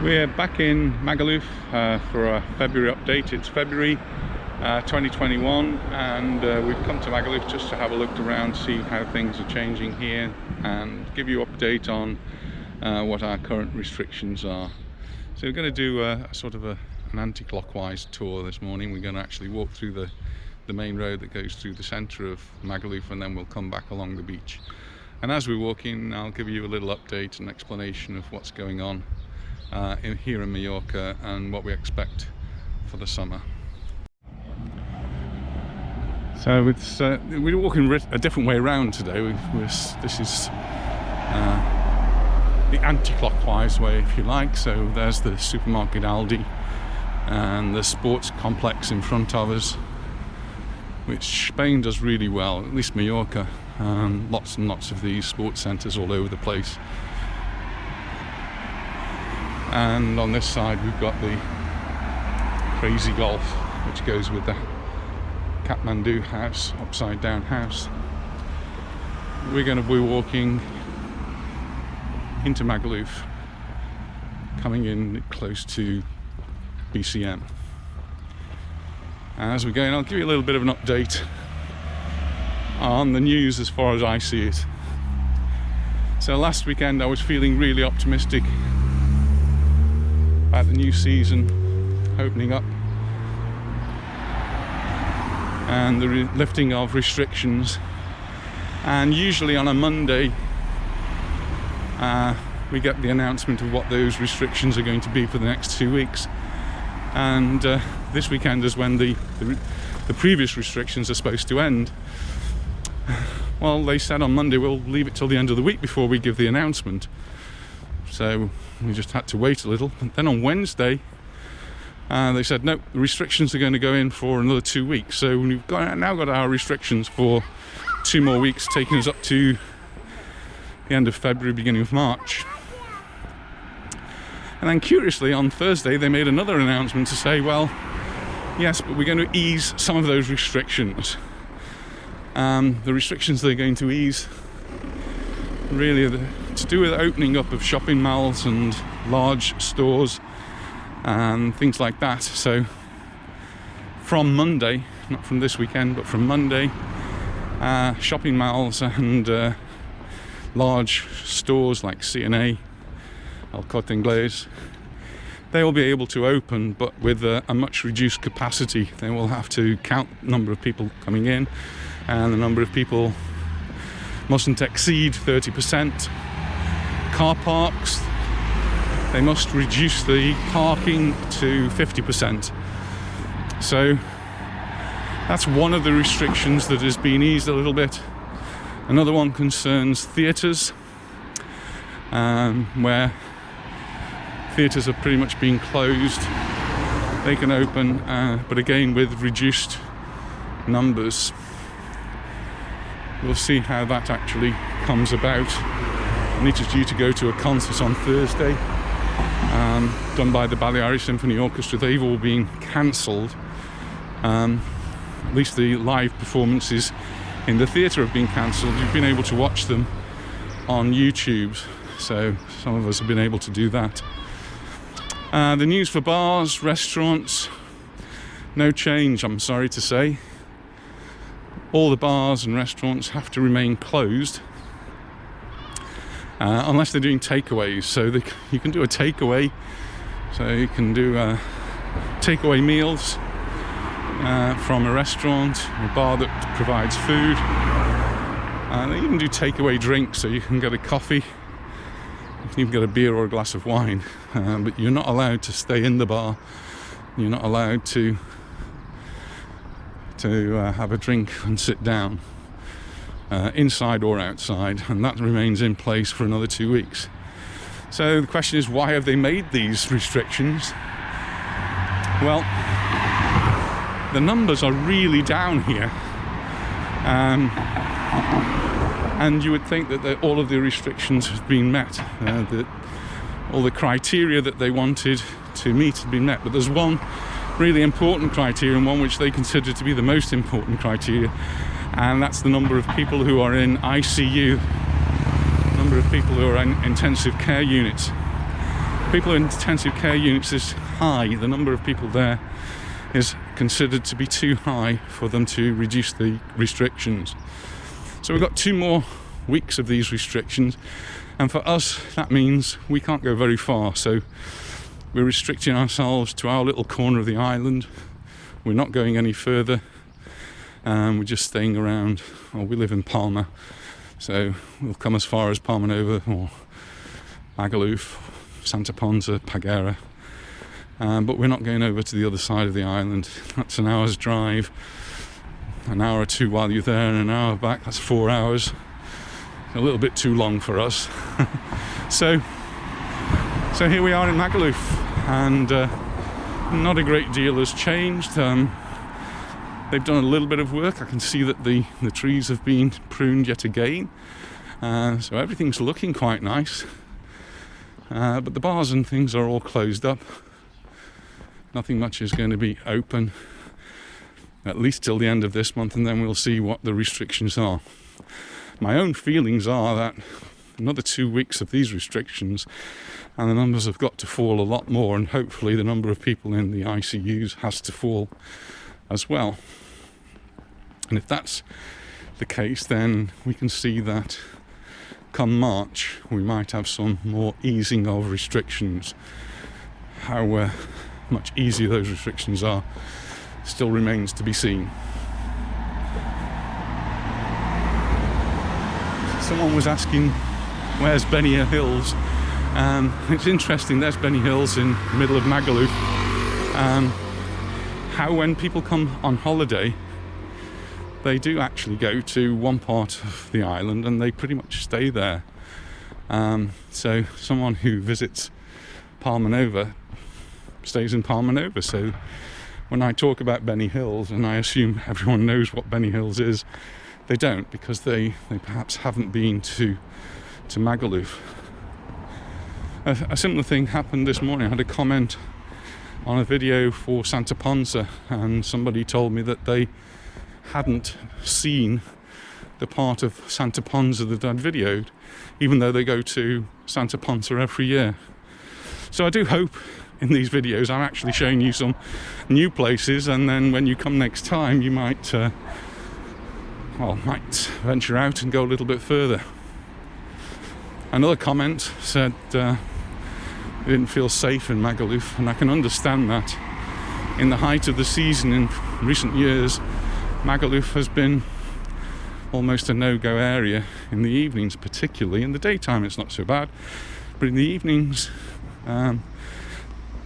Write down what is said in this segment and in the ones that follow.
We're back in Magaluf for a February update. It's February 2021 and we've come to Magaluf just to have a look around, see how things are changing here and give you an update on what our current restrictions are. So we're going to do a sort of an anti-clockwise tour this morning. We're going to actually walk through the main road that goes through the centre of Magaluf, and then we'll come back along the beach. And as we walk in, I'll give you a little update and explanation of what's going on here in Mallorca and what we expect for the summer. So it's we're walking a different way around today. This is the anti-clockwise way, if you like. So there's the supermarket Aldi and the sports complex in front of us, which Spain does really well, at least Mallorca. Lots and lots of these sports centres all over the place. And on this side we've got the crazy golf, which goes with the Kathmandu house, upside down house. We're going to be walking into Magaluf, coming in close to BCM. As we go in, I'll give you a little bit of an update on the news as far as I see it. So last weekend I was feeling really optimistic about the new season opening up and the lifting of restrictions, and usually on a Monday we get the announcement of what those restrictions are going to be for the next 2 weeks, and this weekend is when the previous restrictions are supposed to end. Well, they said on Monday we'll leave it till the end of the week before we give the announcement, so we just had to wait a little. And then on Wednesday they said no, the restrictions are going to go in for another 2 weeks. So we've now got our restrictions for 2 more weeks, taking us up to the end of February, beginning of March. And then curiously on Thursday they made another announcement to say, well, yes, but we're going to ease some of those restrictions. The restrictions they're going to ease really are to do with opening up of shopping malls and large stores and things like that. So from Monday, not from this weekend, but from Monday, shopping malls and large stores like C&A, El Corte Inglés, they will be able to open, but with a much reduced capacity. They will have to count the number of people coming in, and the number of people mustn't exceed 30%. Car parks, they must reduce the parking to 50%. So that's one of the restrictions that has been eased a little bit. Another one concerns theatres, where theatres have pretty much been closed. They can open, but again with reduced numbers. We'll see how that actually comes about. Anita's due to go to a concert on Thursday, done by the Balearic Symphony Orchestra. They've all been cancelled. At least the live performances in the theatre have been cancelled. You've been able to watch them on YouTube, so some of us have been able to do that. The news for bars, restaurants, no change, I'm sorry to say. All the bars and restaurants have to remain closed unless they're doing takeaways. So you can do a takeaway, so you can do takeaway meals from a restaurant or a bar that provides food. They even do takeaway drinks, so you can get a coffee, you can even get a beer or a glass of wine, but you're not allowed to stay in the bar. You're not allowed to have a drink and sit down inside or outside, and that remains in place for another 2 weeks. So the question is, why have they made these restrictions? Well, the numbers are really down here, and you would think that all of the restrictions have been met, that all the criteria that they wanted to meet have been met. But there's one really important criterion, one which they consider to be the most important criteria, and that's the number of people who are in ICU, number of people who are in intensive care units. People in intensive care units is high. The number of people there is considered to be too high for them to reduce the restrictions. So we've got 2 more weeks of these restrictions, and for us that means we can't go very far. So we're restricting ourselves to our little corner of the island. We're not going any further. We're just staying around. Well, we live in Palma, so we'll come as far as Palma Nova or Magaluf, Santa Ponsa, Pagera, but we're not going over to the other side of the island. That's an hour's drive, an hour or 2 while you're there and an hour back. That's 4 hours. A little bit too long for us. so here we are in Magaluf, and not a great deal has changed. They've done a little bit of work. I can see that the trees have been pruned yet again, so everything's looking quite nice. But the bars and things are all closed up. Nothing much is going to be open, at least till the end of this month, and then we'll see what the restrictions are. My own feelings are that another 2 weeks of these restrictions and the numbers have got to fall a lot more, and hopefully the number of people in the ICUs has to fall as well. And if that's the case, then we can see that come March we might have some more easing of restrictions. How much easier those restrictions are still remains to be seen. Someone was asking, where's Benny Hills? It's interesting, there's Benny Hills in the middle of Magaluf. How when people come on holiday, they do actually go to one part of the island and they pretty much stay there. So someone who visits Palma Nova stays in Palma Nova. So when I talk about Benny Hills, and I assume everyone knows what Benny Hills is, they don't, because they perhaps haven't been to Magaluf. A similar thing happened this morning. I had a comment on a video for Santa Ponsa, and somebody told me that they hadn't seen the part of Santa Ponsa that I'd videoed, even though they go to Santa Ponsa every year. So I do hope in these videos I'm actually showing you some new places, and then when you come next time you might venture out and go a little bit further. Another comment said they didn't feel safe in Magaluf, and I can understand that. In the height of the season in recent years, Magaluf has been almost a no-go area in the evenings, particularly. In the daytime it's not so bad, but in the evenings,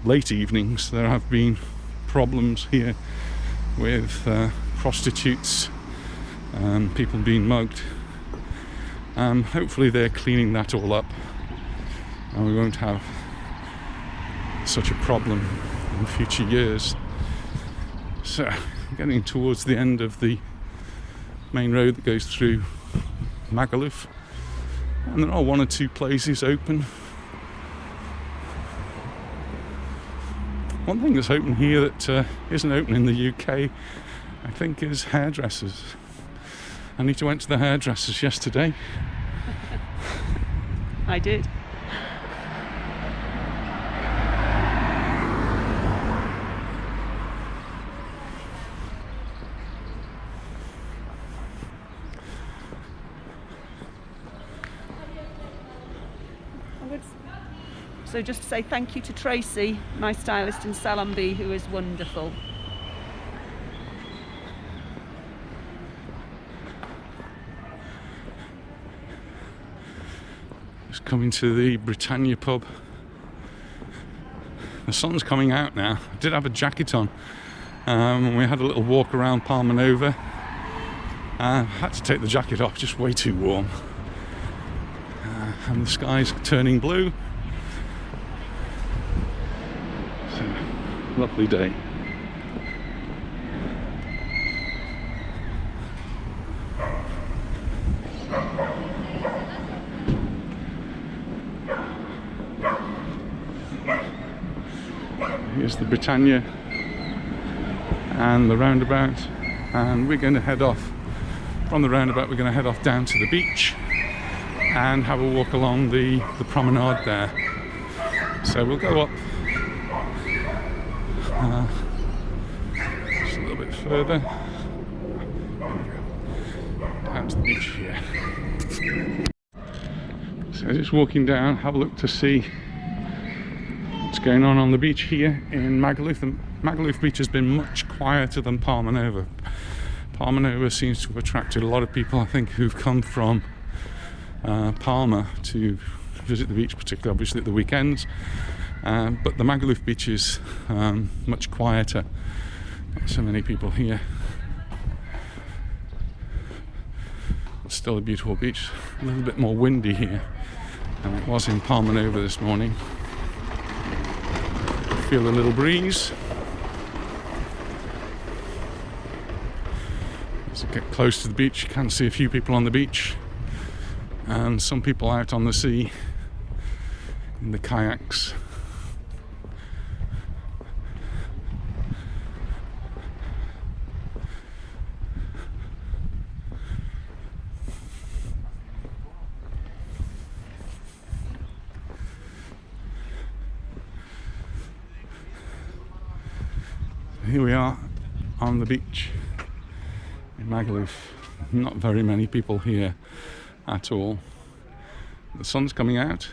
late evenings, there have been problems here with prostitutes, people being mugged. Hopefully they're cleaning that all up and we won't have such a problem in future years. So, getting towards the end of the main road that goes through Magaluf, and there are 1 or 2 places open. One thing that's open here that isn't open in the UK, I think, is hairdressers. Anita went to the hairdressers yesterday. I did. So just to say thank you to Tracy, my stylist in Salombi, who is wonderful. Just coming to the Britannia pub. The sun's coming out now. I did have a jacket on. We had a little walk around Palma Nova. I had to take the jacket off, just way too warm. And the sky's turning blue. So, lovely day. Here's the Britannia and the roundabout, and we're going to head off from the roundabout. We're going to head off down to the beach and have a walk along the promenade there. So we'll go up just a little bit further down to the beach here. So just walking down, have a look to see what's going on the beach here in Magaluf. The Magaluf beach has been much quieter than Palma Nova. Palma Nova seems to have attracted a lot of people, I think, who've come from Palma to visit the beach, particularly obviously at the weekends. But the Magaluf beach is much quieter. Not so many people here. It's still a beautiful beach. A little bit more windy here than it was in Palma Nova this morning. Feel a little breeze. As I get close to the beach, you can see a few people on the beach and some people out on the sea in the kayaks. Here we are on the beach in Magaluf. Not very many people here at all. The sun's coming out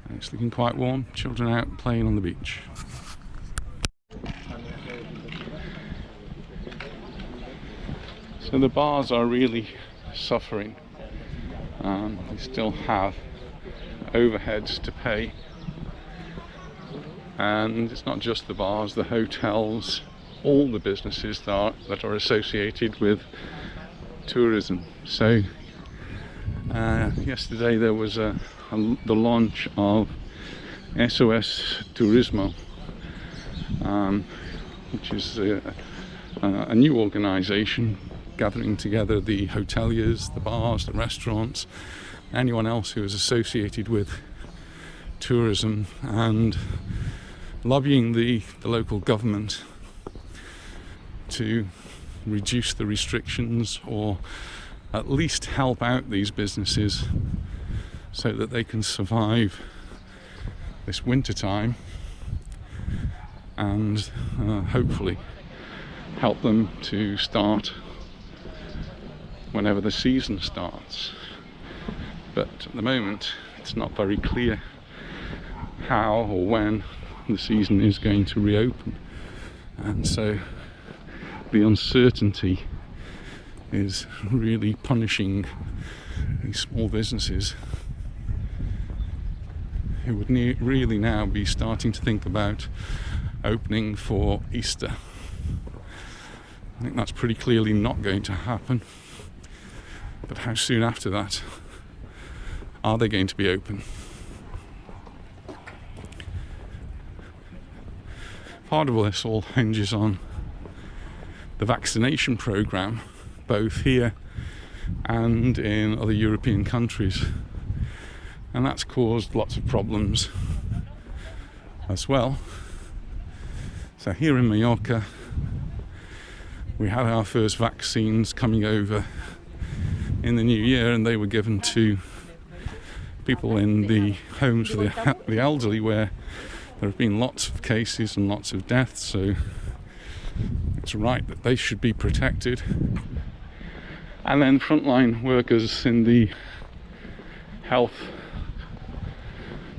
and it's looking quite warm. Children out playing on the beach. So the bars are really suffering. They still have overheads to pay. And it's not just the bars, the hotels, all the businesses that are associated with tourism. So yesterday there was the launch of SOS Turismo, which is a new organisation gathering together the hoteliers, the bars, the restaurants, anyone else who is associated with tourism, and lobbying the local government to reduce the restrictions or at least help out these businesses so that they can survive this winter time and hopefully help them to start whenever the season starts. But at the moment it's not very clear how or when the season is going to reopen, and so the uncertainty is really punishing these small businesses who would really now be starting to think about opening for Easter. I think that's pretty clearly not going to happen, but how soon after that are they going to be open? Part of this all hinges on the vaccination programme, both here and in other European countries, and that's caused lots of problems as well. So here in Mallorca we had our first vaccines coming over in the new year, and they were given to people in the homes for the elderly, where there have been lots of cases and lots of deaths, so it's right that they should be protected. And then frontline workers in the health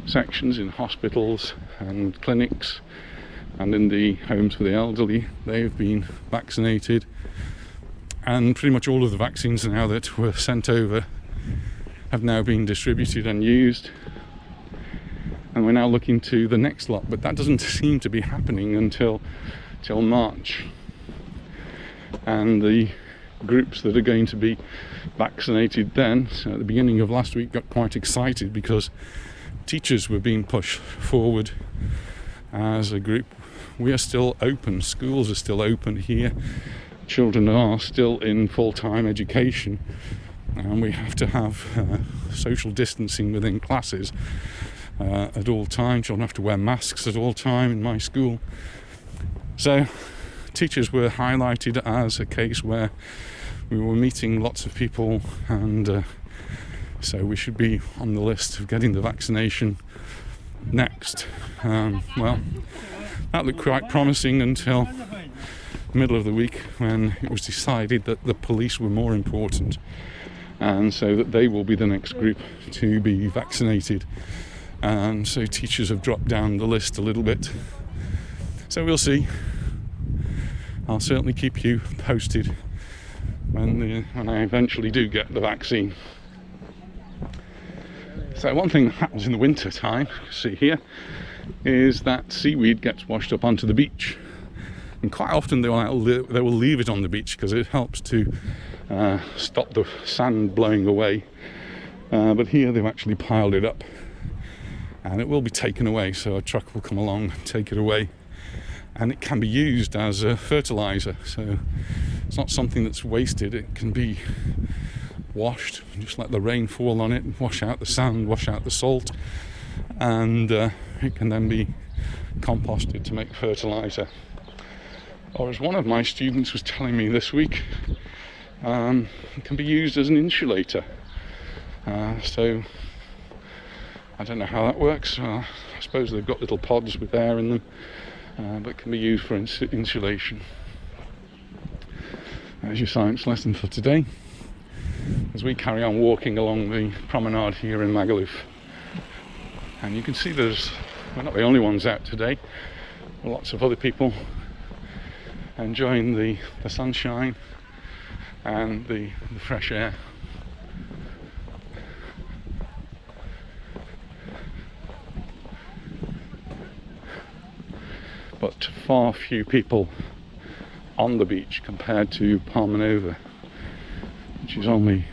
sections in hospitals and clinics and in the homes for the elderly, they've been vaccinated, and pretty much all of the vaccines now that were sent over have now been distributed and used. And we're now looking to the next lot, but that doesn't seem to be happening until March. And the groups that are going to be vaccinated then, so at the beginning of last week, got quite excited because teachers were being pushed forward as a group. We are still open, schools are still open here, children are still in full-time education, and we have to have social distancing within classes at all times. Children have to wear masks at all time in my school. So teachers were highlighted as a case where we were meeting lots of people, and so we should be on the list of getting the vaccination next? Well, that looked quite promising until the middle of the week, when it was decided that the police were more important, and so that they will be the next group to be vaccinated. And so teachers have dropped down the list a little bit. So we'll see. I'll certainly keep you posted when I eventually do get the vaccine. So one thing that happens in the winter time, see here, is that seaweed gets washed up onto the beach, and quite often they will leave it on the beach because it helps to stop the sand blowing away. But here they've actually piled it up, and it will be taken away. So a truck will come along and take it away, and it can be used as a fertilizer. So it's not something that's wasted. It can be washed, just let the rain fall on it, wash out the sand, wash out the salt, and it can then be composted to make fertilizer. Or as one of my students was telling me this week, it can be used as an insulator. So I don't know how that works. I suppose they've got little pods with air in them, but can be used for insulation. There's your science lesson for today, as we carry on walking along the promenade here in Magaluf. And you can see we're not the only ones out today. There are lots of other people enjoying the sunshine and the fresh air. But far few people on the beach compared to Palmanova, which is only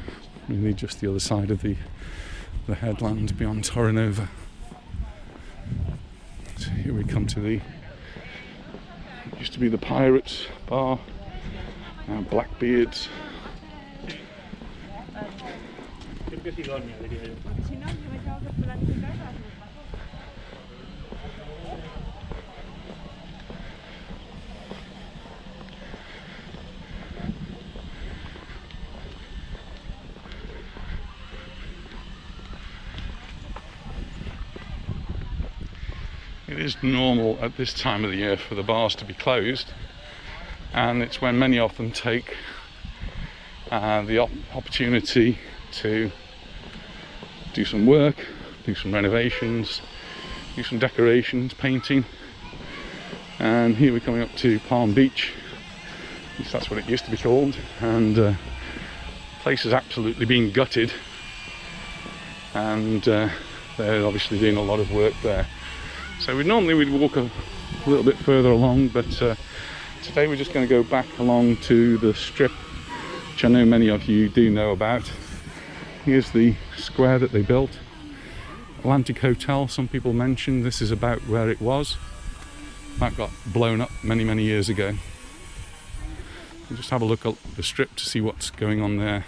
really just the other side of the headland beyond Torrenova. So here we come to it used to be the Pirates Bar, now Blackbeards. It is normal at this time of the year for the bars to be closed, and it's when many of them take the opportunity to do some work, do some renovations, do some decorations, painting. And here we're coming up to Palm Beach, at least that's what it used to be called, and the place has absolutely been gutted, and they're obviously doing a lot of work there. So we'd walk a little bit further along, but today we're just going to go back along to the strip, which I know many of you do know about. Here's the square that they built. Atlantic Hotel, some people mentioned this is about where it was. That got blown up many years ago. We'll just have a look at the strip to see what's going on there.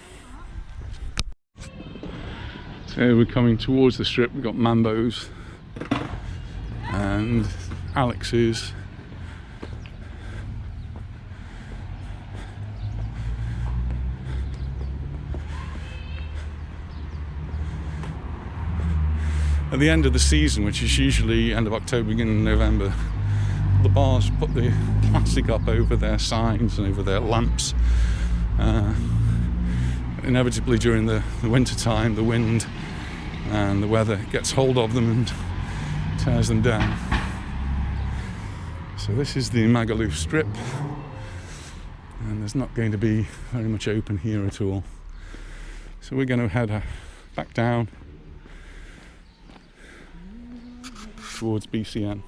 So we're coming towards the strip. We've got Mambo's and Alex's. At the end of the season, which is usually end of October, beginning of November, the bars put the plastic up over their signs and over their lamps. Inevitably during the winter time, the wind and the weather gets hold of them and tears them down. So this is the Magaluf strip, and there's not going to be very much open here at all. So we're going to head back down towards BCN.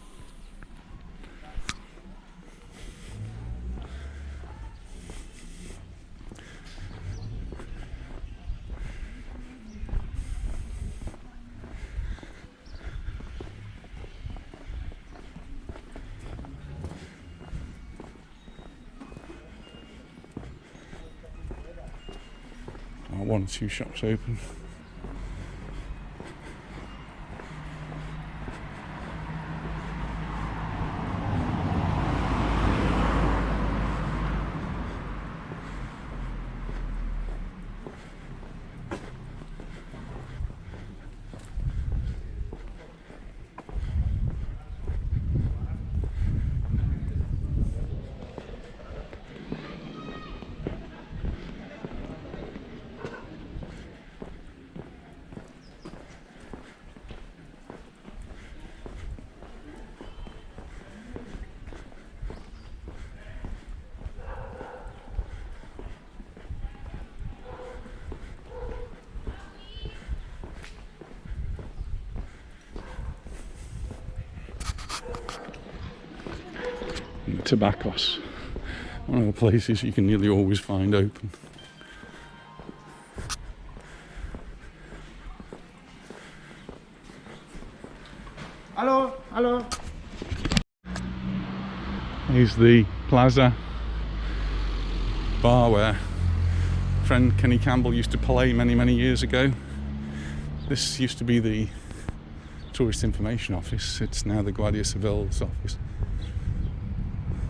One or two shops open. the Tobaccos, one of the places you can nearly always find open. Hello, hello. Here's the Plaza bar where friend Kenny Campbell used to play many years ago. This used to be the Tourist Information Office. It's now the Guardia Civil's office.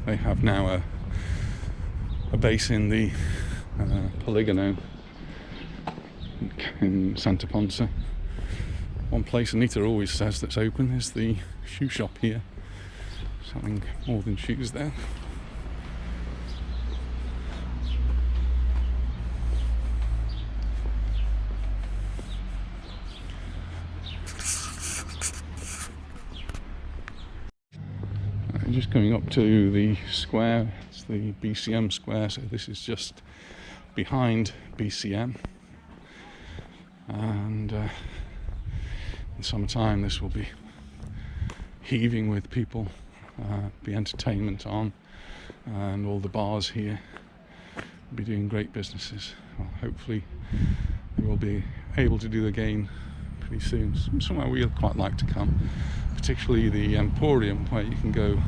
They have now a base in the Poligono in Santa Ponsa. One place Anita always says that's open is the shoe shop here, selling more than shoes there. Just coming up to the square, it's the BCM square, so this is just behind BCM, and in summertime this will be heaving with people, be entertainment on, and all the bars here will be doing great businesses. Well, hopefully they will be able to do again pretty soon. Somewhere we'd quite like to come, particularly the Emporium, where you can go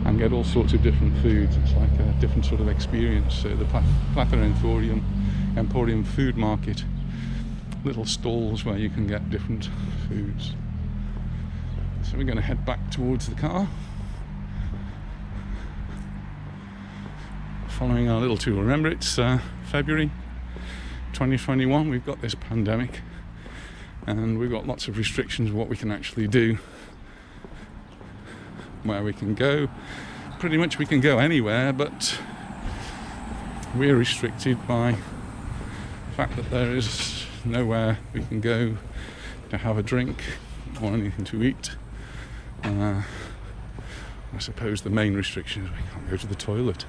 and get all sorts of different foods. It's like a different sort of experience. So the Plata Emporium food market, little stalls where you can get different foods. So we're going to head back towards the car, following our little tour. Remember, it's February 2021, we've got this pandemic and we've got lots of restrictions of what we can actually do, where we can go. Pretty much we can go anywhere, but we're restricted by the fact that there is nowhere we can go to have a drink or anything to eat. I suppose the main restriction is we can't go to the toilet.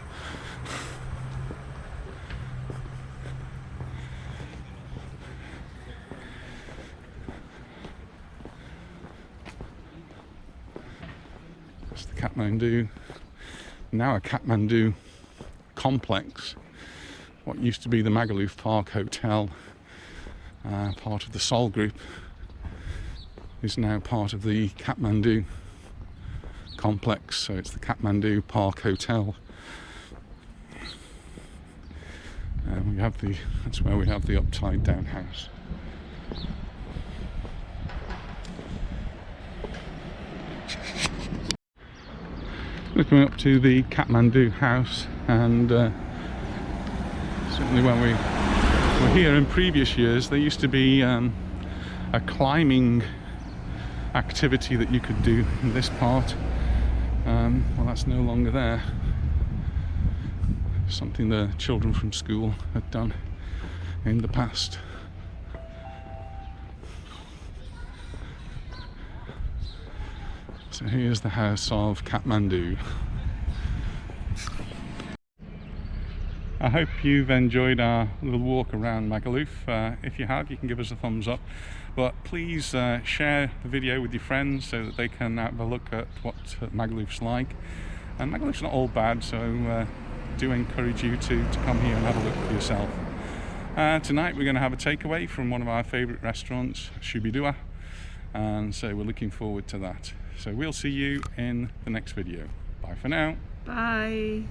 It's the Kathmandu, now a Kathmandu complex. What used to be the Magaluf Park Hotel, part of the Sol Group, is now part of the Kathmandu complex, so it's the Kathmandu Park Hotel. And that's where we have the upside down house. We're coming up to the Kathmandu house, and certainly when we were here in previous years, there used to be a climbing activity that you could do in this part. Well, that's no longer there. Something the children from school had done in the past. So here's the house of Kathmandu. I hope you've enjoyed our little walk around Magaluf. If you have, you can give us a thumbs up, but please share the video with your friends so that they can have a look at what Magaluf's like. And Magaluf's not all bad, so do encourage you to come here and have a look for yourself. Tonight we're going to have a takeaway from one of our favourite restaurants, Shubidua, and so we're looking forward to that. So we'll see you in the next video. Bye for now. Bye.